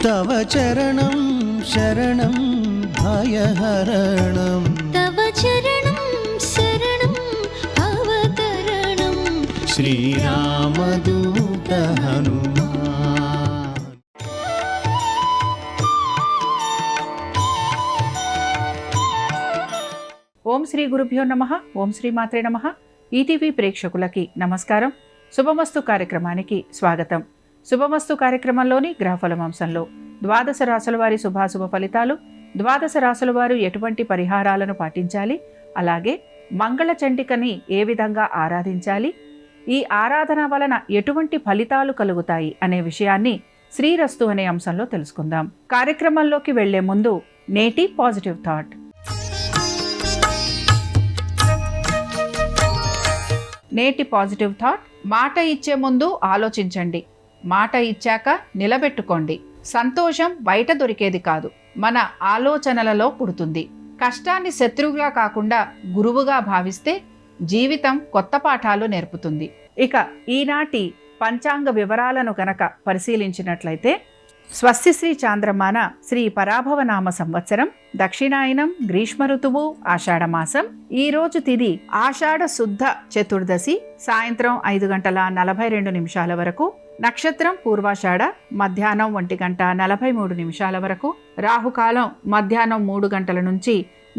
तव चरणं शरणं भयहरणं तव चरणं शरणं भवतरणं श्रीरामदूत हनुमान। ఓం శ్రీ గురుభ్యో నమః. ఓం శ్రీ మాత్రే నమః. ఈటీవీ ప్రేక్షకులకి నమస్కారం. శుభమస్తు కార్యక్రమానికి స్వాగతం. శుభమస్తు కార్యక్రమంలోని గ్రహఫలమాంసంలో ద్వాదశ రాశుల వారి శుభాశుభ ఫలితాలు, ద్వాదశ రాశుల వారు ఎటువంటి పరిహారాలను పాటించాలి, అలాగే మంగళ చండికని ఏ విధంగా ఆరాధించాలి, ఈ ఆరాధన వలన ఎటువంటి ఫలితాలు కలుగుతాయి అనే విషయాన్ని శ్రీరస్తు అనే అంశంలో తెలుసుకుందాం. కార్యక్రమంలోకి వెళ్లే ముందు నేటి పాజిటివ్ థాట్. నేటి పాజిటివ్ థాట్: మాట ఇచ్చే ముందు ఆలోచించండి, మాట ఇచ్చాక నిలబెట్టుకోండి. సంతోషం బయట దొరికేది కాదు, మన ఆలోచనలలో పుడుతుంది. కష్టాన్ని శత్రువుగా కాకుండా గురువుగా భావిస్తే జీవితం కొత్త పాఠాలు నేర్పుతుంది. ఇక ఈనాటి పంచాంగ వివరాలను గనక పరిశీలించినట్లయితే, స్వస్తిశ్రీ చాంద్రమాన శ్రీ పరాభవనామ సంవత్సరం, దక్షిణాయనం, గ్రీష్మ ఋతువు, ఆషాఢమాసం. ఈ రోజు తిది ఆషాఢ శుద్ధ చతుర్దశి, సాయంత్రం 5:42 వరకు. నక్షత్రం పూర్వాషాఢ, మధ్యాహ్నం 1:43 వరకు. రాహుకాలం మధ్యాహ్నం 3 గంటల నుంచి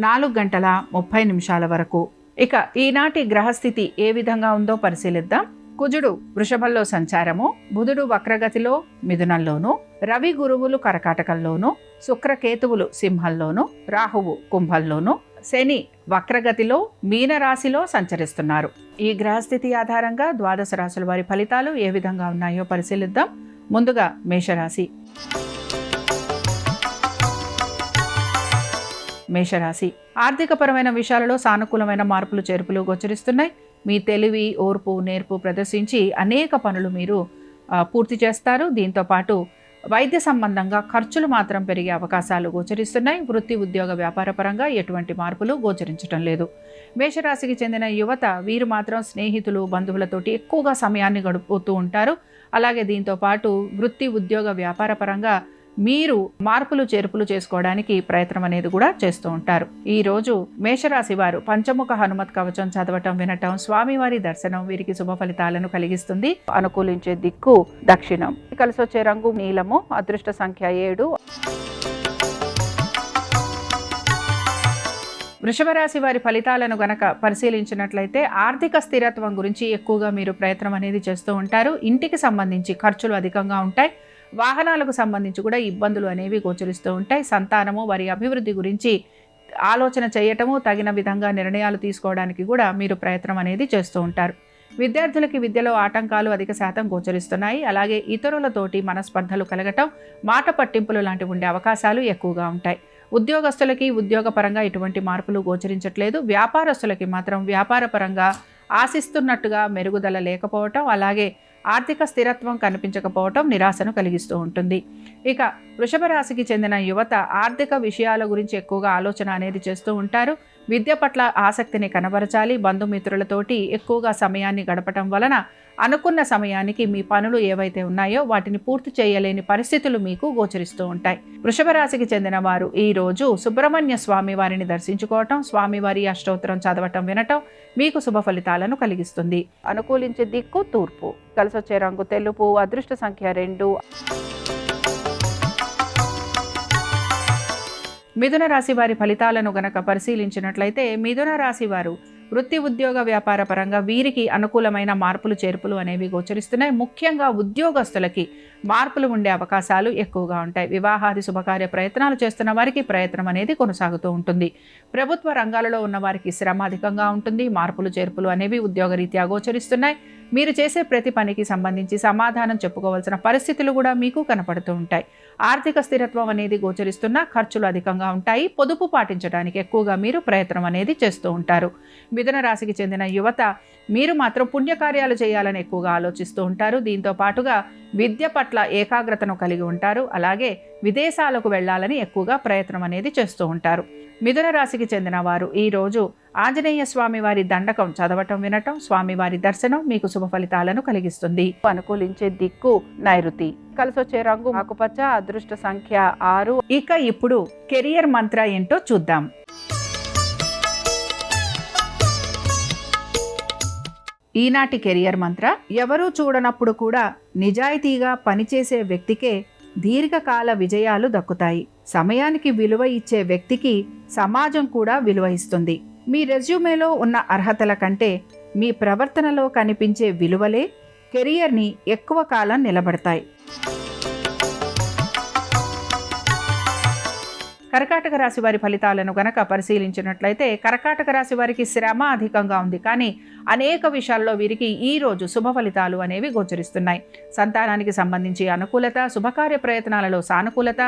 4:30 వరకు. ఇక ఈనాటి గ్రహస్థితి ఏ విధంగా ఉందో పరిశీలిద్దాం. కుజుడు వృషభంలో సంచారము, బుధుడు వక్రగతిలో మిథునంలోను, రవి గురువులు కర్కాటకంలోను, శుక్రకేతువులు సింహంలోను, రాహువు కుంభంలోను, శని వక్రగతిలో మీనరాశిలో సంచరిస్తున్నారు. ఈ గ్రహస్థితి ఆధారంగా ద్వాదశ రాశుల వారి ఫలితాలు ఏ విధంగా ఉన్నాయో పరిశీలిద్దాం. ముందుగా మేషరాశి. మేషరాశి ఆర్థికపరమైన విషయాలలో సానుకూలమైన మార్పులు చేర్పులు గోచరిస్తున్నాయి. మీ తెలివి, ఓర్పు, నేర్పు ప్రదర్శించి అనేక పనులు మీరు పూర్తి చేస్తారు. దీంతోపాటు వైద్య సంబంధంగా ఖర్చులు మాత్రం పెరిగే అవకాశాలు గోచరిస్తున్నాయి. వృత్తి, ఉద్యోగ, వ్యాపార పరంగా ఎటువంటి మార్పులు గోచరించడం లేదు. మేషరాశికి చెందిన యువత వీరు మాత్రం స్నేహితులు, బంధువులతోటి ఎక్కువగా సమయాన్ని గడుపుతూ ఉంటారు. అలాగే దీంతోపాటు వృత్తి, ఉద్యోగ, వ్యాపార పరంగా మీరు మార్పులు చేర్పులు చేసుకోవడానికి ప్రయత్నం అనేది కూడా చేస్తూ ఉంటారు. ఈ రోజు మేషరాశి వారు పంచముఖ హనుమత్ కవచం చదవటం, వినటం, స్వామివారి దర్శనం వీరికి శుభ ఫలితాలను కలిగిస్తుంది. అనుకూలించే దిక్కు దక్షిణం. కలిసి వచ్చే రంగు నీలము. అదృష్ట సంఖ్య 7. వృషభ రాశి వారి ఫలితాలను గనక పరిశీలించినట్లయితే, ఆర్థిక స్థిరత్వం గురించి ఎక్కువగా మీరు ప్రయత్నం అనేది చేస్తూ ఉంటారు. ఇంటికి సంబంధించి ఖర్చులు అధికంగా ఉంటాయి. వాహనాలకు సంబంధించి కూడా ఇబ్బందులు అనేవి గోచరిస్తూ ఉంటాయి. సంతానము, వారి అభివృద్ధి గురించి ఆలోచన చేయటము, తగిన విధంగా నిర్ణయాలు తీసుకోవడానికి కూడా మీరు ప్రయత్నం అనేది చేస్తూ ఉంటారు. విద్యార్థులకి విద్యలో ఆటంకాలు అధిక శాతం గోచరిస్తున్నాయి. అలాగే ఇతరులతోటి మనస్పర్ధలు కలగటం, మాట పట్టింపులు లాంటివి ఉండే అవకాశాలు ఎక్కువగా ఉంటాయి. ఉద్యోగస్తులకి ఉద్యోగపరంగా ఎటువంటి మార్పులు గోచరించట్లేదు. వ్యాపారస్తులకి మాత్రం వ్యాపారపరంగా ఆశిస్తున్నట్టుగా మెరుగుదల లేకపోవటం, అలాగే ఆర్థిక స్థిరత్వం కనిపించకపోవటం నిరాశను కలిగిస్తూ ఉంటుంది. ఇక వృషభ రాశికి చెందిన యువత ఆర్థిక విషయాల గురించి ఎక్కువగా ఆలోచన అనేది చేస్తూ ఉంటారు. విద్య పట్ల ఆసక్తిని కనబరచాలి. బంధుమిత్రులతోటి ఎక్కువగా సమయాన్ని గడపటం వలన అనుకున్న సమయానికి మీ పనులు ఏవైతే ఉన్నాయో వాటిని పూర్తి చేయలేని పరిస్థితులు మీకు గోచరిస్తూ ఉంటాయి. వృషభ రాశికి చెందిన వారు ఈ రోజు సుబ్రహ్మణ్య స్వామి వారిని దర్శించుకోవటం, స్వామివారి అష్టోత్తరం చదవటం, వినటం మీకు శుభ ఫలితాలను కలిగిస్తుంది. అనుకూలించే దిక్కు తూర్పు. కలిసి వచ్చే రంగు తెలుపు. అదృష్ట సంఖ్య 2. మిథున రాశి వారి ఫలితాలను గనక పరిశీలించినట్లయితే, మిథున రాశి వారు వృత్తి, ఉద్యోగ, వ్యాపార పరంగా వీరికి అనుకూలమైన మార్పులు చేర్పులు అనేవి గోచరిస్తున్నాయి. ముఖ్యంగా ఉద్యోగస్తులకి మార్పులు ఉండే అవకాశాలు ఎక్కువగా ఉంటాయి. వివాహాది శుభకార్య ప్రయత్నాలు చేస్తున్న వారికి ప్రయత్నం అనేది కొనసాగుతూ ఉంటుంది. ప్రభుత్వ రంగాలలో ఉన్న వారికి శ్రమ అధికంగా ఉంటుంది. మార్పులు చేర్పులు అనేవి ఉద్యోగరీత్యా గోచరిస్తున్నాయి. మీరు చేసే ప్రతి పనికి సంబంధించి సమాధానం చెప్పుకోవాల్సిన పరిస్థితులు కూడా మీకు కనపడుతూ ఉంటాయి. ఆర్థిక స్థిరత్వం అనేది గోచరిస్తున్న ఖర్చులు అధికంగా ఉంటాయి. పొదుపు పాటించడానికి ఎక్కువగా మీరు ప్రయత్నం అనేది చేస్తూ ఉంటారు. మిథున రాశికి చెందిన యువత మీరు మాత్రం పుణ్యకార్యాలు చేయాలని ఎక్కువగా ఆలోచిస్తూ ఉంటారు. దీంతో పాటుగా విద్య పట్ల ఏకాగ్రతను కలిగి ఉంటారు. అలాగే విదేశాలకు వెళ్ళాలని ఎక్కువగా ప్రయత్నం అనేది చేస్తూ ఉంటారు. మిథున రాశికి చెందిన వారు ఈరోజు ఆంజనేయ స్వామి వారి దండకం చదవటం వినటం, స్వామివారి దర్శనం మీకు శుభ ఫలితాలను కలిగిస్తుంది. అనుకూలించే దిక్కు నైరుతి, కలిసొచ్చే రంగు ఆకుపచ్చ, అదృష్ట సంఖ్య 6. ఇక ఇప్పుడు కెరియర్ మంత్ర ఏంటో చూద్దాం. ఈనాటి కెరియర్ మంత్ర: ఎవరూ చూడనప్పుడు కూడా నిజాయితీగా పనిచేసే వ్యక్తికే దీర్ఘకాల విజయాలు దక్కుతాయి. సమయానికి విలువ ఇచ్చే వ్యక్తికి సమాజం కూడా విలువ ఇస్తుంది. మీ రెజ్యూమేలో ఉన్న అర్హతల కంటే మీ ప్రవర్తనలో కనిపించే విలువలే కెరియర్ని ఎక్కువ కాలం నిలబడతాయి. కర్కాటక రాశి వారి ఫలితాలను గనక పరిశీలించినట్లయితే కర్కాటక రాశి వారికి శ్రమ అధికంగా ఉంది, కానీ అనేక విషయాల్లో వీరికి ఈ రోజు శుభ ఫలితాలు అనేవి గోచరిస్తున్నాయి. సంతానానికి సంబంధించి అనుకూలత, శుభకార్య ప్రయత్నాలలో సానుకూలత,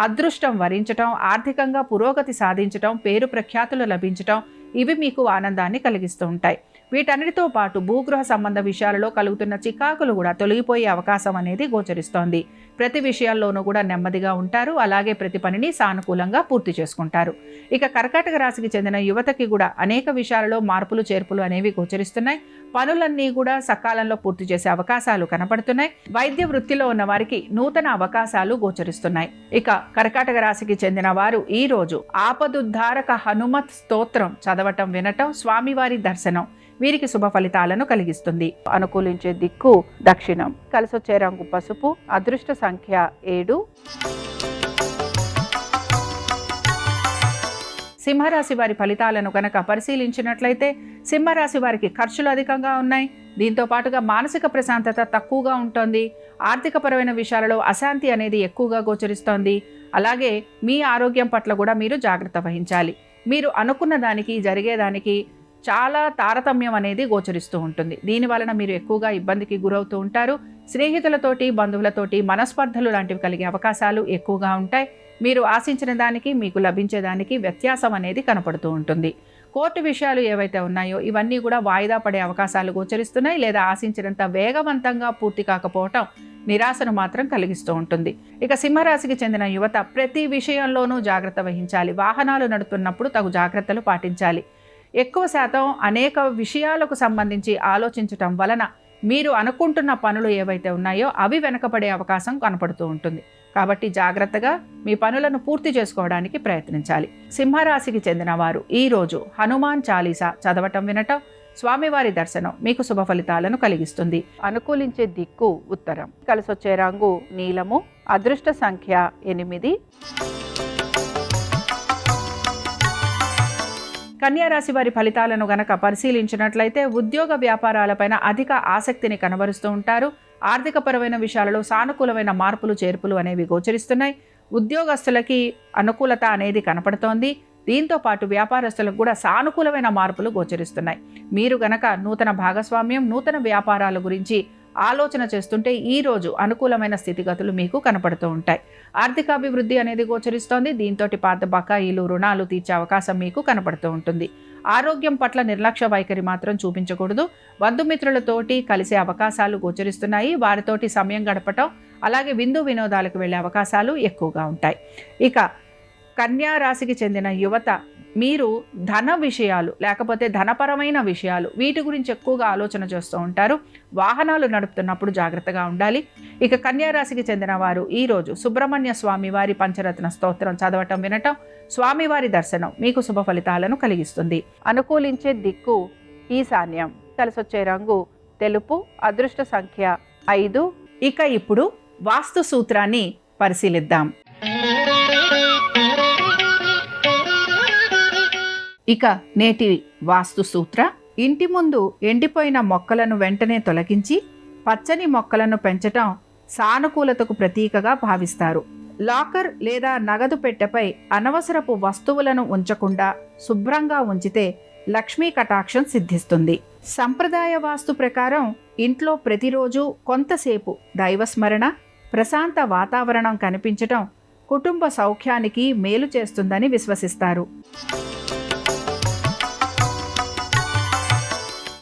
అదృష్టం వరించటం, ఆర్థికంగా పురోగతి సాధించటం, పేరు ప్రఖ్యాతులు లభించటం ఇవి మీకు ఆనందాన్ని కలిగిస్తూ ఉంటాయి. వీటన్నిటితో పాటు భూగృహ సంబంధ విషయాలలో కలుగుతున్న చికాకులు కూడా తొలగిపోయే అవకాశం అనేది గోచరిస్తోంది. ప్రతి విషయాల్లోనూ కూడా నెమ్మదిగా ఉంటారు, అలాగే ప్రతి పనిని సానుకూలంగా పూర్తి చేసుకుంటారు. ఇక కర్కాటక రాశికి చెందిన యువతకి కూడా అనేక విషయాలలో మార్పులు చేర్పులు అనేవి గోచరిస్తున్నాయి. పనులన్నీ కూడా సకాలంలో పూర్తి చేసే అవకాశాలు కనపడుతున్నాయి. వైద్య వృత్తిలో ఉన్న వారికి నూతన అవకాశాలు గోచరిస్తున్నాయి. ఇక కర్కాటక రాశికి చెందిన వారు ఈ రోజు ఆపదుద్ధారక హనుమత్ స్తోత్రం చదవటం వినటం, స్వామివారి దర్శనం వీరికి శుభ ఫలితాలను కలిగిస్తుంది. అనుకూలించే దిక్కు దక్షిణం, కలిసొచ్చే రంగు పసుపు, అదృష్ట సంఖ్య 7. సింహరాశి వారి ఫలితాలను కనుక పరిశీలించినట్లయితే సింహరాశి వారికి ఖర్చులు అధికంగా ఉన్నాయి. దీంతో పాటుగా మానసిక ప్రశాంతత తక్కువగా ఉంటుంది. ఆర్థికపరమైన విషయాలలో అశాంతి అనేది ఎక్కువగా గోచరిస్తోంది. అలాగే మీ ఆరోగ్యం పట్ల కూడా మీరు జాగ్రత్త వహించాలి. మీరు అనుకున్న దానికి జరిగేదానికి చాలా తారతమ్యం అనేది గోచరిస్తూ ఉంటుంది. దీని వలన మీరు ఎక్కువగా ఇబ్బందికి గురవుతూ ఉంటారు. స్నేహితులతోటి, బంధువులతోటి మనస్పర్ధలు లాంటివి కలిగే అవకాశాలు ఎక్కువగా ఉంటాయి. మీరు ఆశించిన దానికి మీకు లభించేదానికి వ్యత్యాసం అనేది కనపడుతూ ఉంటుంది. కోర్టు విషయాలు ఏవైతే ఉన్నాయో ఇవన్నీ కూడా వాయిదా పడే అవకాశాలు గోచరిస్తున్నాయి, లేదా ఆశించినంత వేగవంతంగా పూర్తి కాకపోవటం నిరాశను మాత్రం కలిగిస్తూ ఉంటుంది. ఇక సింహరాశికి చెందిన యువత ప్రతి విషయంలోనూ జాగ్రత్త వహించాలి. వాహనాలు నడుపుతున్నప్పుడు తగు జాగ్రత్తలు పాటించాలి. ఎక్కువ శాతం అనేక విషయాలకు సంబంధించి ఆలోచించటం వలన మీరు అనుకుంటున్న పనులు ఏవైతే ఉన్నాయో అవి వెనకబడే అవకాశం కనపడుతూ ఉంటుంది. కాబట్టి జాగ్రత్తగా మీ పనులను పూర్తి చేసుకోవడానికి ప్రయత్నించాలి. సింహరాశికి చెందిన వారు ఈరోజు హనుమాన్ చాలీసా చదవటం వినటం, స్వామివారి దర్శనం మీకు శుభ ఫలితాలను కలిగిస్తుంది. అనుకూలించే దిక్కు ఉత్తరం, కలిసొచ్చే రంగు నీలము, అదృష్ట సంఖ్య 8. కన్యా రాశి వారి ఫలితాలను గనక పరిశీలించినట్లయితే ఉద్యోగ వ్యాపారాలపైన అధిక ఆసక్తిని కనబరుస్తూ ఉంటారు. ఆర్థికపరమైన విషయాలలో సానుకూలమైన మార్పులు చేర్పులు అనేవి గోచరిస్తున్నాయి. ఉద్యోగస్తులకి అనుకూలత అనేది కనపడుతోంది. దీంతో పాటు వ్యాపారస్తులకు కూడా సానుకూలమైన మార్పులు గోచరిస్తున్నాయి. మీరు గనక నూతన భాగస్వామ్యం, నూతన వ్యాపారాల గురించి ఆలోచన చేస్తుంటే ఈ రోజు అనుకూలమైన స్థితిగతులు మీకు కనపడుతూ ఉంటాయి. ఆర్థికాభివృద్ధి అనేది గోచరిస్తోంది. దీంతో పాత బకాయిలు, రుణాలు తీర్చే అవకాశం మీకు కనపడుతూ ఉంటుంది. ఆరోగ్యం పట్ల నిర్లక్ష్య వైఖరి మాత్రం చూపించకూడదు. బంధుమిత్రులతోటి కలిసే అవకాశాలు గోచరిస్తున్నాయి. వారితోటి సమయం గడపటం, అలాగే విందు వినోదాలకు వెళ్ళే అవకాశాలు ఎక్కువగా ఉంటాయి. ఇక కన్యా రాశికి చెందిన యువత మీరు ధన విషయాలు లేకపోతే ధనపరమైన విషయాలు వీటి గురించి ఎక్కువగా ఆలోచన చేస్తూ ఉంటారు. వాహనాలు నడుపుతున్నప్పుడు జాగ్రత్తగా ఉండాలి. ఇక కన్యా రాశికి చెందిన వారు ఈరోజు సుబ్రహ్మణ్య స్వామి వారి పంచరత్న స్తోత్రం చదవటం వినటం, స్వామివారి దర్శనం మీకు శుభ ఫలితాలను కలిగిస్తుంది. అనుకూలించే దిక్కు ఈశాన్యం, కలిసొచ్చే రంగు తెలుపు, అదృష్ట సంఖ్య 5. ఇక ఇప్పుడు వాస్తు సూత్రాన్ని పరిశీలిద్దాం. ఇక నేటి వాస్తు సూత్ర: ఇంటి ముందు ఎండిపోయిన మొక్కలను వెంటనే తొలగించి పచ్చని మొక్కలను పెంచటం సానుకూలతకు ప్రతీకగా భావిస్తారు. లాకర్ లేదా నగదు పెట్టెపై అనవసరపు వస్తువులను ఉంచకుండా శుభ్రంగా ఉంచితే లక్ష్మీ కటాక్షం సిద్ధిస్తుంది. సంప్రదాయ వాస్తు ప్రకారం ఇంట్లో ప్రతిరోజు కొంతసేపు దైవస్మరణ, ప్రశాంత వాతావరణం కనిపించటం కుటుంబ సౌఖ్యానికి మేలు చేస్తుందని విశ్వసిస్తారు.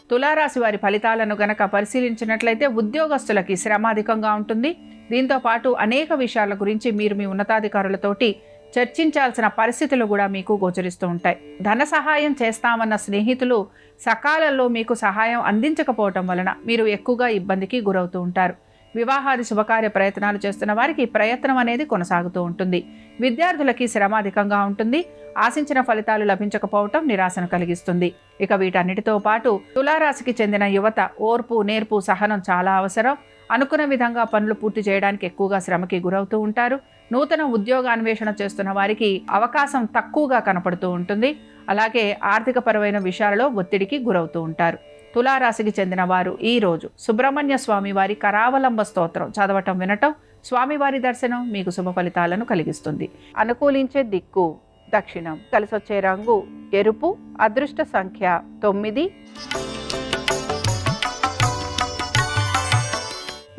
తులారాశి వారి ఫలితాలను గనక పరిశీలించినట్లయితే ఉద్యోగస్తులకి శ్రమ అధికంగా ఉంటుంది. దీంతో పాటు అనేక విషయాల గురించి మీరు మీ ఉన్నతాధికారులతోటి చర్చించాల్సిన పరిస్థితులు కూడా మీకు గోచరిస్తూ ఉంటాయి. ధన సహాయం చేస్తామన్న స్నేహితులు సకాలంలో మీకు సహాయం అందించకపోవటం వలన మీరు ఎక్కువగా ఇబ్బందికి గురవుతూ ఉంటారు. వివాహాది శుభకార్య ప్రయత్నాలు చేస్తున్న వారికి ప్రయత్నం అనేది కొనసాగుతూ ఉంటుంది. విద్యార్థులకి శ్రమ అధికంగా ఉంటుంది. ఆశించిన ఫలితాలు లభించకపోవటం నిరాశను కలిగిస్తుంది. ఇక వీటన్నిటితో పాటు తులారాశికి చెందిన యువత ఓర్పు, నేర్పు, సహనం చాలా అవసరం. అనుకున్న విధంగా పనులు పూర్తి చేయడానికి ఎక్కువగా శ్రమకి గురవుతూ ఉంటారు. నూతన ఉద్యోగ అన్వేషణ చేస్తున్న వారికి అవకాశం తక్కువగా కనపడుతూ ఉంటుంది. అలాగే ఆర్థికపరమైన విషయాలలో ఒత్తిడికి గురవుతూ ఉంటారు. తులారాశికి చెందిన వారు ఈ రోజు సుబ్రహ్మణ్య స్వామి వారి కరావలంబ స్తోత్రం చదవటం, వినటం, స్వామివారి దర్శనం మీకు శుభ ఫలితాలను కలిగిస్తుంది. అనుకూలించే దిక్కు దక్షిణం. కలిసొచ్చే రంగు ఎరుపు. అదృష్ట సంఖ్య 9.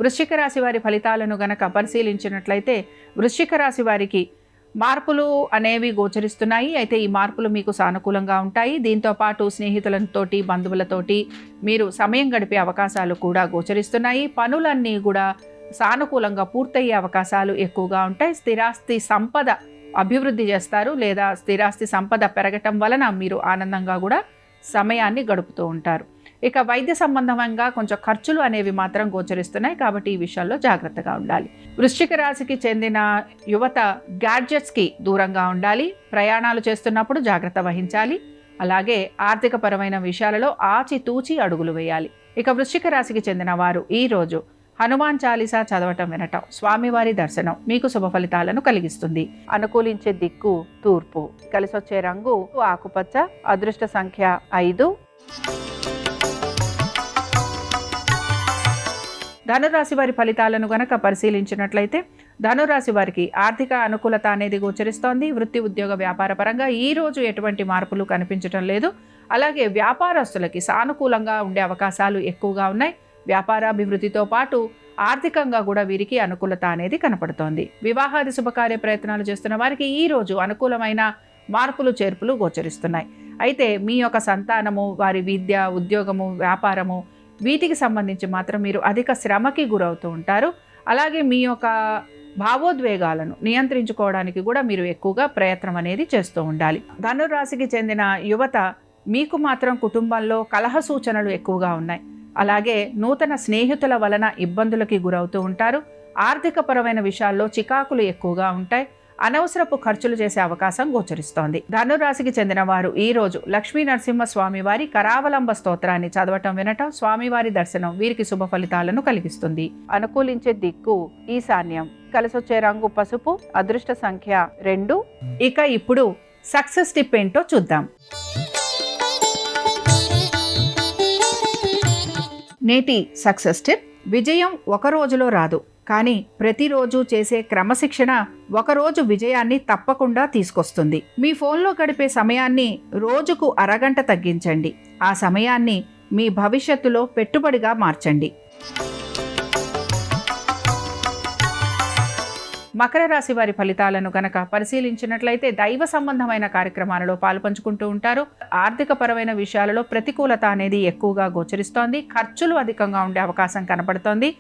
వృశ్చిక రాశి వారి ఫలితాలను గనక పరిశీలించినట్లయితే వృశ్చిక రాశి వారికి మార్పులు అనేవి గోచరిస్తున్నాయి. అయితే ఈ మార్పులు మీకు సానుకూలంగా ఉంటాయి. దీంతో పాటు స్నేహితులతోటి, బంధువులతోటి మీరు సమయం గడిపే అవకాశాలు కూడా గోచరిస్తున్నాయి. పనులన్నీ కూడా సానుకూలంగా పూర్తయ్యే అవకాశాలు ఎక్కువగా ఉంటాయి. స్థిరాస్తి సంపద అభివృద్ధి చేస్తారు, లేదా స్థిరాస్తి సంపద పెరగటం వలన మీరు ఆనందంగా కూడా సమయాన్ని గడుపుతూ ఉంటారు. ఇక వైద్య సంబంధంగా కొంచెం ఖర్చులు అనేవి మాత్రం గోచరిస్తున్నాయి, కాబట్టి ఈ విషయాల్లో జాగ్రత్తగా ఉండాలి. వృశ్చిక రాశికి చెందిన యువత గ్యాడ్జెట్స్కి దూరంగా ఉండాలి. ప్రయాణాలు చేస్తున్నప్పుడు జాగ్రత్త వహించాలి. అలాగే ఆర్థికపరమైన విషయాలలో ఆచితూచి అడుగులు వేయాలి. ఇక వృశ్చిక రాశికి చెందిన వారు ఈరోజు హనుమాన్ చాలీసా చదవటం, వినటం, స్వామివారి దర్శనం మీకు శుభ ఫలితాలను కలిగిస్తుంది. అనుకూలించే దిక్కు తూర్పు. కలిసొచ్చే రంగు ఆకుపచ్చ. అదృష్ట సంఖ్య 5. ధనురాశి వారి ఫలితాలను గనక పరిశీలించినట్లయితే ధనురాశి వారికి ఆర్థిక అనుకూలత అనేది గోచరిస్తోంది. వృత్తి, ఉద్యోగ, వ్యాపార పరంగా ఈ రోజు ఎటువంటి మార్పులు కనిపించడం లేదు. అలాగే వ్యాపారస్తులకి సానుకూలంగా ఉండే అవకాశాలు ఎక్కువగా ఉన్నాయి. వ్యాపారాభివృద్ధితో పాటు ఆర్థికంగా కూడా వీరికి అనుకూలత అనేది కనపడుతోంది. వివాహాది శుభకార్య ప్రయత్నాలు చేస్తున్న వారికి ఈ రోజు అనుకూలమైన మార్పులు, చేర్పులు గోచరిస్తున్నాయి. అయితే మీ యొక్క సంతానము, వారి విద్య, ఉద్యోగము, వ్యాపారము వీటికి సంబంధించి మాత్రం మీరు అధిక శ్రమకి గురవుతూ ఉంటారు. అలాగే మీ యొక్క భావోద్వేగాలను నియంత్రించుకోవడానికి కూడా మీరు ఎక్కువగా ప్రయత్నం అనేది చేస్తూ ఉండాలి. ధనురాశికి చెందిన యువత మీకు మాత్రం కుటుంబంలో కలహ సూచనలు ఎక్కువగా ఉన్నాయి. అలాగే నూతన స్నేహితుల వలన ఇబ్బందులకి గురవుతూ ఉంటారు. ఆర్థికపరమైన విషయాల్లో చికాకులు ఎక్కువగా ఉంటాయి. అనవసరపు ఖర్చులు చేసే అవకాశం గోచరిస్తోంది. ధనురాశికి చెందిన వారు ఈ రోజు లక్ష్మీ నరసింహ స్వామి వారి కరావలంబ స్తోత్రాన్ని చదవటం, వినటం, స్వామివారి దర్శనం వీరికి శుభ ఫలితాలను కలిగిస్తుంది. అనుకూలించే దిక్కు ఈశాన్యం. కలిసొచ్చే రంగు పసుపు. అదృష్ట సంఖ్య 2. ఇక ఇప్పుడు సక్సెస్ టిప్ ఏంటో చూద్దాం. నేటి సక్సెస్ టిప్: విజయం ఒక రోజులో రాదు, కానీ ప్రతిరోజు చేసే క్రమశిక్షణ ఒకరోజు విజయాన్ని తప్పకుండా తీసుకొస్తుంది. మీ ఫోన్లో గడిపే సమయాన్ని రోజుకు అరగంట తగ్గించండి. ఆ సమయాన్ని మీ భవిష్యత్తులో పెట్టుబడిగా మార్చండి. మకర రాశి వారి ఫలితాలను గనక పరిశీలించినట్లయితే దైవ సంబంధమైన కార్యక్రమాలలో పాల్పంచుకుంటూ ఉంటారు. ఆర్థిక పరమైన విషయాలలో ప్రతికూలత అనేది ఎక్కువగా గోచరిస్తోంది. ఖర్చులు అధికంగా ఉండే అవకాశం కనపడుతోంది.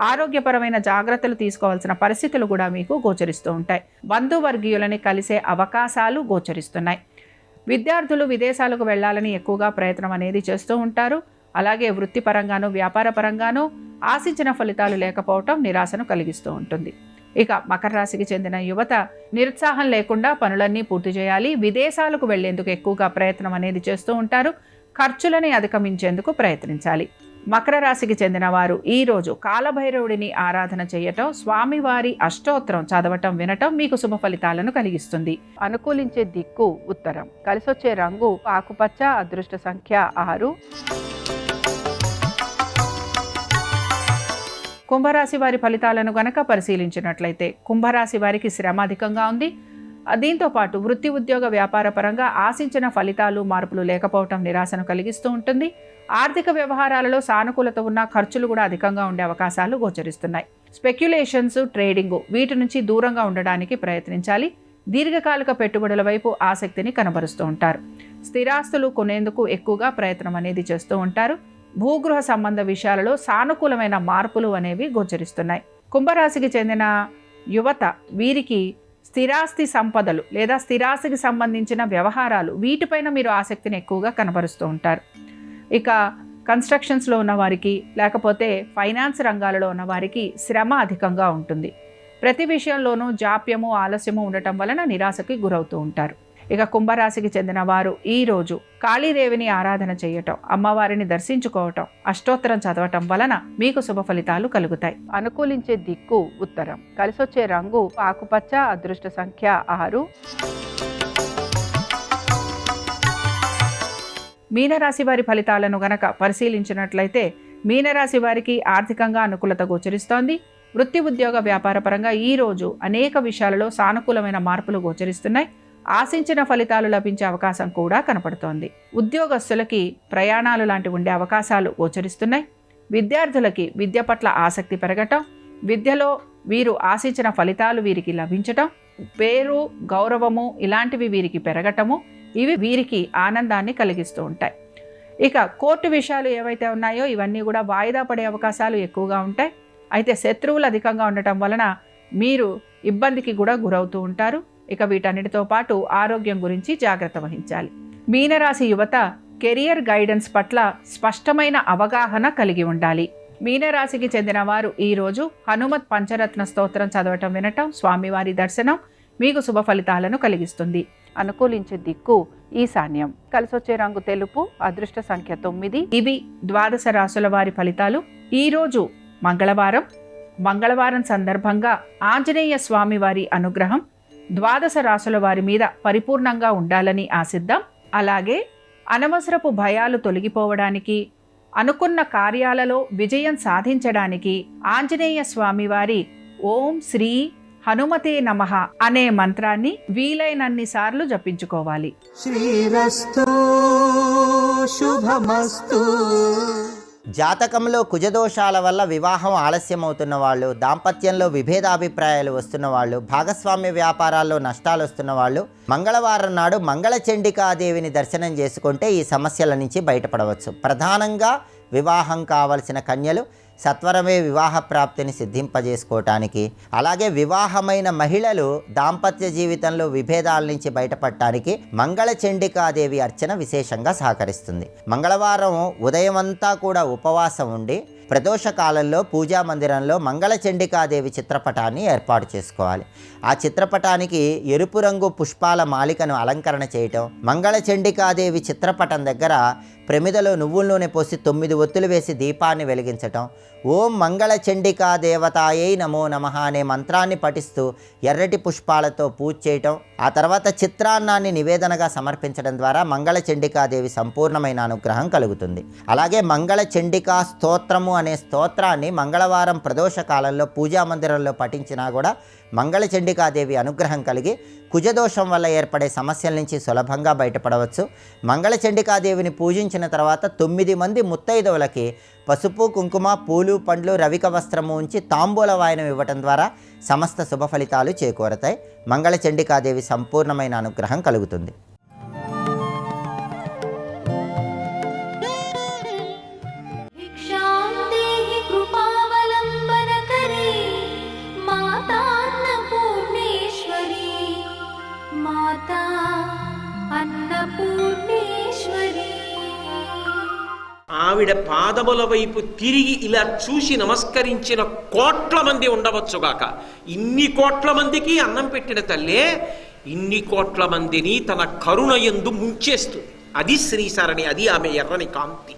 ఆరోగ్యపరమైన జాగ్రత్తలు తీసుకోవాల్సిన పరిస్థితులు కూడా మీకు గోచరిస్తూ ఉంటాయి. బంధువర్గీయులని కలిసే అవకాశాలు గోచరిస్తున్నాయి. విద్యార్థులు విదేశాలకు వెళ్లాలని ఎక్కువగా ప్రయత్నం అనేది చేస్తూ ఉంటారు. అలాగే వృత్తిపరంగాను, వ్యాపార పరంగాను ఆశించిన ఫలితాలు లేకపోవటం నిరాశను కలిగిస్తూ ఉంటుంది. ఇక మకర రాశికి చెందిన యువత నిరుత్సాహం లేకుండా పనులన్నీ పూర్తి చేయాలి. విదేశాలకు వెళ్లేందుకు ఎక్కువగా ప్రయత్నం అనేది చేస్తూ ఉంటారు. ఖర్చులని అధిగమించేందుకు ప్రయత్నించాలి. మకర రాశికి చెందిన వారు ఈరోజు కాలభైరవుడిని ఆరాధన చేయటం, స్వామివారి అష్టోత్తరం చదవటం, వినటం మీకు శుభ ఫలితాలను కలిగిస్తుంది. అనుకూలించే దిక్కు ఉత్తరం. కలిసొచ్చే రంగు ఆకుపచ్చ. అదృష్ట సంఖ్య 6. కుంభరాశి వారి ఫలితాలను గనక పరిశీలించినట్లయితే కుంభరాశి వారికి శ్రమ అధికంగా ఉంది. దీంతో పాటు వృత్తి, ఉద్యోగ, వ్యాపార పరంగా ఆశించిన ఫలితాలు, మార్పులు లేకపోవటం నిరాశను కలిగిస్తూ ఉంటుంది. ఆర్థిక వ్యవహారాలలో సానుకూలత ఉన్న ఖర్చులు కూడా అధికంగా ఉండే అవకాశాలు గోచరిస్తున్నాయి. స్పెక్యులేషన్స్, ట్రేడింగ్ వీటి నుంచి దూరంగా ఉండడానికి ప్రయత్నించాలి. దీర్ఘకాలిక పెట్టుబడుల వైపు ఆసక్తిని కనబరుస్తూ ఉంటారు. స్థిరాస్తులు కొనేందుకు ఎక్కువగా ప్రయత్నం అనేది చేస్తూ ఉంటారు. భూగృహ సంబంధ విషయాలలో సానుకూలమైన మార్పులు అనేవి గోచరిస్తున్నాయి. కుంభరాశికి చెందిన యువత వీరికి స్థిరాస్తి సంపదలు లేదా స్థిరాస్తికి సంబంధించిన వ్యవహారాలు వీటిపైన మీరు ఆసక్తిని ఎక్కువగా కనబరుస్తూ ఉంటారు. ఇక కన్స్ట్రక్షన్స్లో ఉన్న వారికి లేకపోతే ఫైనాన్స్ రంగాలలో ఉన్న వారికి శ్రమ అధికంగా ఉంటుంది. ప్రతి విషయంలోనూ జాప్యము ఆలస్యము ఉండటం వలన నిరాశకి గురవుతూ ఉంటారు. ఇక కుంభరాశికి చెందిన వారు ఈరోజు కాళీదేవిని ఆరాధన చేయటం, అమ్మవారిని దర్శించుకోవటం, అష్టోత్తరం చదవటం వలన మీకు శుభ ఫలితాలు కలుగుతాయి. అనుకూలించే దిక్కు ఉత్తరం, కలిసొచ్చే రంగు ఆకుపచ్చ, అదృష్ట సంఖ్య 6. మీనరాశి వారి ఫలితాలను గనక పరిశీలించినట్లయితే మీనరాశి వారికి ఆర్థికంగా అనుకూలత గోచరిస్తోంది. వృత్తి ఉద్యోగ వ్యాపార పరంగా ఈరోజు అనేక విషయాలలో సానుకూలమైన మార్పులు గోచరిస్తున్నాయి. ఆశించిన ఫలితాలు లభించే అవకాశం కూడా కనపడుతోంది. ఉద్యోగస్తులకి ప్రయాణాలు లాంటివి ఉండే అవకాశాలు గోచరిస్తున్నాయి. విద్యార్థులకి విద్య పట్ల ఆసక్తి పెరగటం, విద్యలో వీరు ఆశించిన ఫలితాలు వీరికి లభించటం, పేరు గౌరవము ఇలాంటివి వీరికి పెరగటము, ఇవి వీరికి ఆనందాన్ని కలిగిస్తూ ఉంటాయి. ఇక కోర్టు విషయాలు ఏవైతే ఉన్నాయో ఇవన్నీ కూడా వాయిదా పడే అవకాశాలు ఎక్కువగా ఉంటాయి. అయితే శత్రువులు అధికంగా ఉండటం వలన మీరు ఇబ్బందికి కూడా గురవుతూ ఉంటారు. ఇక వీటన్నిటితో పాటు ఆరోగ్యం గురించి జాగ్రత్త వహించాలి. మీనరాశి యువత కెరియర్ గైడెన్స్ పట్ల స్పష్టమైన అవగాహన కలిగి ఉండాలి. మీనరాశికి చెందిన వారు ఈరోజు హనుమత్ పంచరత్న స్తోత్రం చదవటం, వినటం, స్వామివారి దర్శనం మీకు శుభ ఫలితాలను కలిగిస్తుంది. అనుకూలించే దిక్కు ఈశాన్యం, కలిసొచ్చే రంగు తెలుపు, అదృష్ట సంఖ్య 9. ఇవి ద్వాదశ రాశుల వారి ఫలితాలు. ఈరోజు మంగళవారం సందర్భంగా ఆంజనేయ స్వామి వారి అనుగ్రహం ద్వాదశ రాశుల వారి మీద పరిపూర్ణంగా ఉండాలని ఆశిద్దాం. అలాగే అనవసరపు భయాలు తొలగిపోవడానికి, అనుకున్న కార్యాలలో విజయం సాధించడానికి ఆంజనేయ స్వామి వారి ఓం శ్రీ హనుమతే నమః అనే మంత్రాన్ని వీలైనన్ని సార్లు జపించుకోవాలి. శ్రీరస్తు శుభమస్తు. జాతకంలో కుజదోషాల వల్ల వివాహం ఆలస్యమవుతున్న వాళ్ళు, దాంపత్యంలో విభేదాభిప్రాయాలు వస్తున్న వాళ్ళు, భాగస్వామ్య వ్యాపారాల్లో నష్టాలు వస్తున్న వాళ్ళు మంగళవారం నాడు మంగళచండికాదేవిని దర్శనం చేసుకుంటే ఈ సమస్యల నుంచి బయటపడవచ్చు. ప్రధానంగా వివాహం కావలసిన కన్యలు సత్వరమే వివాహ ప్రాప్తిని సిద్ధింపజేసుకోవటానికి, అలాగే వివాహమైన మహిళలు దాంపత్య జీవితంలో విభేదాల నుంచి బయటపడటానికి మంగళచండికాదేవి అర్చన విశేషంగా సహకరిస్తుంది. మంగళవారం ఉదయం అంతా కూడా ఉపవాసం ఉండి ప్రదోష కాలంలో పూజా మందిరంలో మంగళచండికాదేవి చిత్రపటాన్ని ఏర్పాటు చేసుకోవాలి. ఆ చిత్రపటానికి ఎరుపు రంగు పుష్పాల మాలికను అలంకరణ చేయటం, మంగళచండికాదేవి చిత్రపటం దగ్గర ప్రమిదలో నువ్వుల నూనె పోసి 9 ఒత్తులు వేసి దీపాన్ని వెలిగించటం, ఓం మంగళచండికా దేవతాయై నమో నమః అనే మంత్రాన్ని పఠిస్తూ ఎర్రటి పుష్పాలతో పూజ చేయటం, ఆ తర్వాత చిత్రాన్నాన్ని నివేదనగా సమర్పించడం ద్వారా మంగళచండికాదేవి సంపూర్ణమైన అనుగ్రహం కలుగుతుంది. అలాగే మంగళచండికా స్తోత్రము అనే స్తోత్రాన్ని మంగళవారం ప్రదోష కాలంలో పూజా మందిరంలో పఠించినా కూడా మంగళచండికాదేవి అనుగ్రహం కలిగి కుజదోషం వల్ల ఏర్పడే సమస్యల నుంచి సులభంగా బయటపడవచ్చు. మంగళచండికాదేవిని పూజించిన తర్వాత 9 మంది ముత్తైదవులకి పసుపు, కుంకుమ, పూలు, పండ్లు, రవిక వస్త్రము ఉంచి తాంబూల వాయనం ఇవ్వటం ద్వారా సమస్త శుభ ఫలితాలు చేకూరతాయి. మంగళచండికాదేవి సంపూర్ణమైన అనుగ్రహం కలుగుతుంది. ఆవిడ పాదముల వైపు తిరిగి ఇలా చూసి నమస్కరించిన కోట్ల మంది ఉండవచ్చుగాక. ఇన్ని కోట్ల మందికి అన్నం పెట్టిన తల్లే ఇన్ని కోట్ల మందిని తన కరుణ యందు ముంచేస్తుంది. అది శ్రీసరణి, అది ఆమె ఎర్రని కాంతి.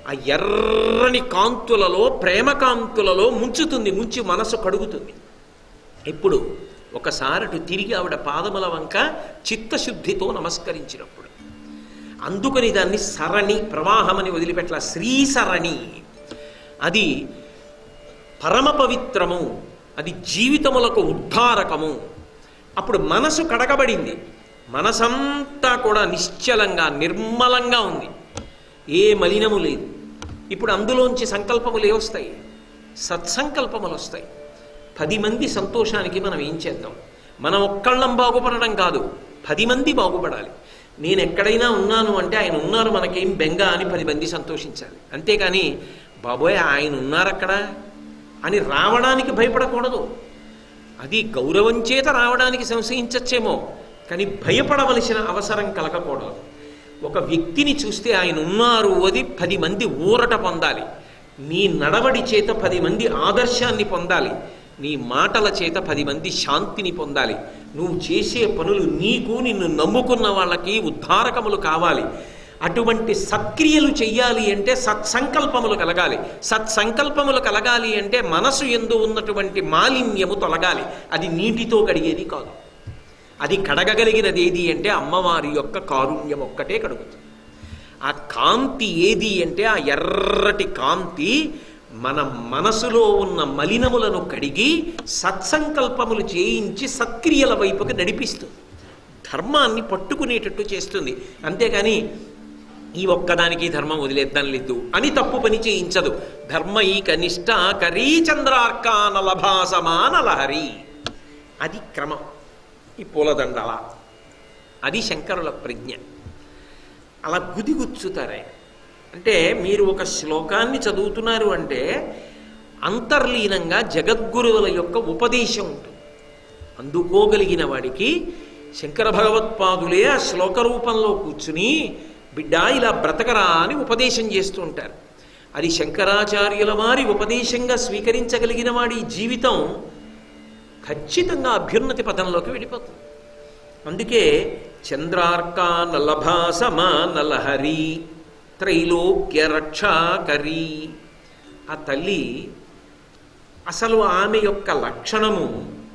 ఆ ఎర్రని కాంతులలో, ప్రేమ కాంతులలో ముంచుతుంది, ముంచి మనసు కడుగుతుంది. ఇప్పుడు ఒకసారి అటు తిరిగి ఆవిడ పాదముల వంక చిత్తశుద్ధితో నమస్కరించినప్పుడు, అందుకని దాన్ని సరణి, ప్రవాహమని వదిలిపెట్ల, శ్రీసరణి. అది పరమ పవిత్రము, అది జీవితములకు ఉద్ధారకము. అప్పుడు మనసు కడగబడింది, మనసంతా కూడా నిశ్చలంగా నిర్మలంగా ఉంది, ఏ మలినము లేదు. ఇప్పుడు అందులోంచి సంకల్పములు ఏవొస్తాయి? సత్సంకల్పములు వస్తాయి. 10 మంది సంతోషానికి మనం ఏం చేద్దాం? మనం ఒక్కళ్ళం బాగుపడడం కాదు, 10 మంది బాగుపడాలి. నేను ఎక్కడైనా ఉన్నాను అంటే ఆయన ఉన్నారు, మనకేం బెంగ అని 10 మంది సంతోషించాలి. అంతేకాని బాబోయ్ ఆయన ఉన్నారు అక్కడ అని రావడానికి భయపడకూడదు. అది గౌరవం చేత రావడానికి సంశయించచ్చేమో, కానీ భయపడవలసిన అవసరం కలగకూడదు. ఒక వ్యక్తిని చూస్తే ఆయన ఉన్నారు అది 10 మంది ఊరట పొందాలి. నీ నడవడి చేత 10 మంది ఆదర్శాన్ని పొందాలి. నీ మాటల చేత 10 మంది శాంతిని పొందాలి. నువ్వు చేసే పనులు నీకు నిన్ను నమ్ముకున్న వాళ్ళకి ఉద్ధారకములు కావాలి. అటువంటి సక్రియలు చెయ్యాలి అంటే సత్సంకల్పములు కలగాలి. సత్సంకల్పములు కలగాలి అంటే మనసు యందు ఉన్నటువంటి మాలిన్యము తొలగాలి. అది నీటితో కడిగేది కాదు. అది కడగగలిగినది ఏది అంటే అమ్మవారి యొక్క కారుణ్యం ఒక్కటే కడుగుతుంది. ఆ కాంతి ఏది అంటే ఆ ఎర్రటి కాంతి మన మనసులో ఉన్న మలినములను కడిగి సత్సంకల్పములు చేయించి సక్రియల వైపుకి నడిపిస్తుంది, ధర్మాన్ని పట్టుకునేటట్టు చేస్తుంది. అంతేగాని ఈ ఒక్కదానికి ధర్మం వదిలేద్దాం లేదు అని తప్పు పని చేయించదు. ధర్మైక నిష్ఠ కరీ చంద్రార్కాన లభాసమాన లహరి, అది క్రమం. ఈ పూలదండల అది శంకరుల ప్రజ్ఞ. అలా గుదిగుచ్చుతారే అంటే మీరు ఒక శ్లోకాన్ని చదువుతున్నారు అంటే అంతర్లీనంగా జగద్గురువుల యొక్క ఉపదేశం ఉంటుంది. అందుకోగలిగిన వాడికి శంకర భగవత్పాదులే ఆ శ్లోక రూపంలో కూర్చుని బిడ్డ ఇలా బ్రతకరా అని ఉపదేశం చేస్తూ ఉంటారు. అది శంకరాచార్యుల వారి ఉపదేశంగా స్వీకరించగలిగిన వాడి జీవితం ఖచ్చితంగా అభ్యున్నతి పథంలోకి వెళ్ళిపోతుంది. అందుకే చంద్రార్కాన లభాసమాన లహరి త్రైలోక్య రక్షాకరి. ఆ తల్లి అసలు ఆమె యొక్క లక్షణము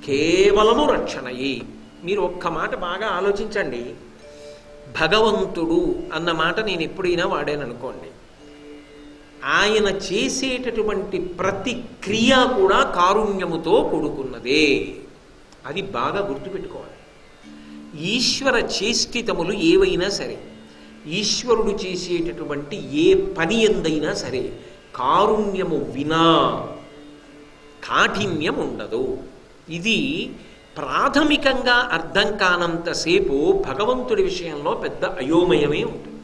కేవలము రక్షణయే. మీరు ఒక్క మాట బాగా ఆలోచించండి. భగవంతుడు అన్న మాట నేను ఎప్పుడైనా వాడాననుకోండి, ఆయన చేసేటటువంటి ప్రతి క్రియ కూడా కారుణ్యముతో కూడుకున్నదే. అది బాగా గుర్తుపెట్టుకోవాలి. ఈశ్వర చేష్టితములు ఏవైనా సరే, ఈశ్వరుడు చేసేటటువంటి ఏ పని ఎందైనా సరే కారుణ్యము వినా కాఠిన్యం ఉండదు. ఇది ప్రాథమికంగా అర్థం కానంతసేపు భగవంతుడి విషయంలో పెద్ద అయోమయమే ఉంటుంది.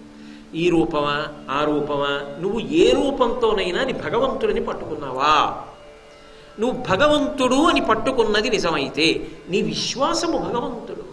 ఈ రూపమా ఆ రూపమా, నువ్వు ఏ రూపంతోనైనా నీ భగవంతుడిని పట్టుకున్నావా? నువ్వు భగవంతుడు అని పట్టుకున్నది నిజమైతే నీ విశ్వాసము భగవంతుడు.